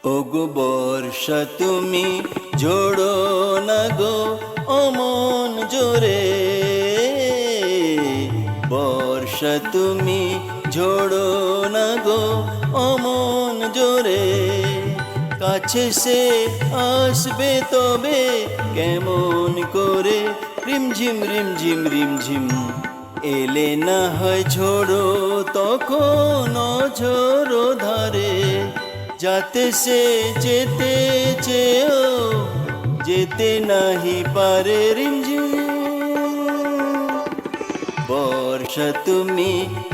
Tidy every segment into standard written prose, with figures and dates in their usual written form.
ওগো বর্ষা তুমি ঝোড়ো না গো অমন জোরে, বর্ষা তুমি ঝোড়ো না গো অমন জোরে। কাছে সে আসবে তবে কেমন করে, রিমঝিম রিমঝিম রিমঝিম। এলে না হয় ঝোড়ো তখন ঝোড়ো ধারে, যাতে সে যেতে চেয়েও যেতে নাহি পারে। রিমঝিম বর্ষা তুমি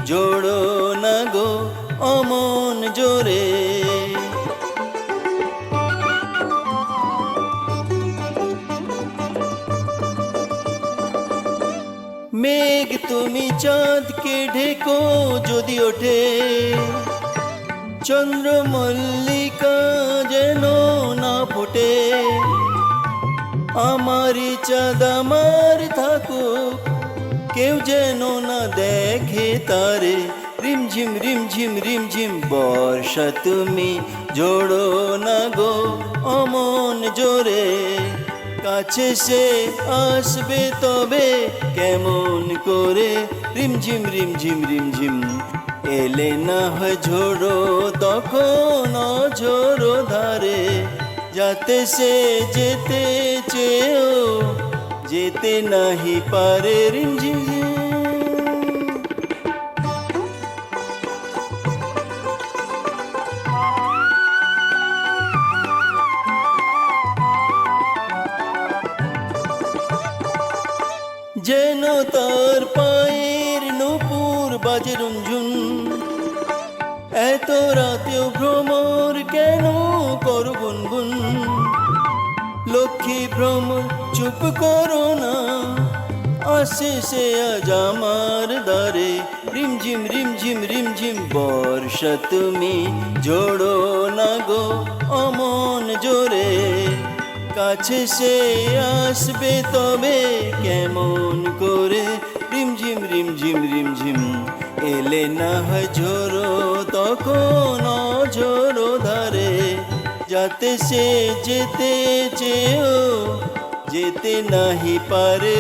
ঝোড়ো না গো অমন জোরে। মেঘ তুমি চাঁদকে ঢেকো যদি ওঠে, চন্দ্রমল্লিকা যেন না ফোটে। আমারই চাঁদ আমার থাকুক, কেউ যেন না দেখে তারে। রিমঝিম রিমঝিম রিমঝিম বর্ষা তুমি ঝোড়ো না গো অমন জোরে। কাছে সে আসবে তবে কেমন করে, রিমঝিম রিমঝিম রিমঝিম। এলে না হয় ঝোড়ো তখন ঝোড়ো ধারে, যাতে সে যেতে চেয়েও যেতে নাহি পারে। রিমঝিম যেন তার পায়ের নূপুর বাজে রুনঝুন। এত রাতেও ভ্রমর কেন করো গুনগুন, লক্ষ্মী ভ্রমর চুপ করো না, আসে সে আজ আমার দ্বারে। রিমঝিম রিমঝিম রিমঝিম বর্ষা তুমি ঝোড়ো না গো অমন জোরে। কাছে সে আসবে তবে কেমন করে, রিমঝিম রিমঝিম রিমঝিম। এলে না হয় ঝোড়ো তখন ঝোড়ো ধারে, যাতে সে যেতে চেয়েও যেতে নাহি পারে।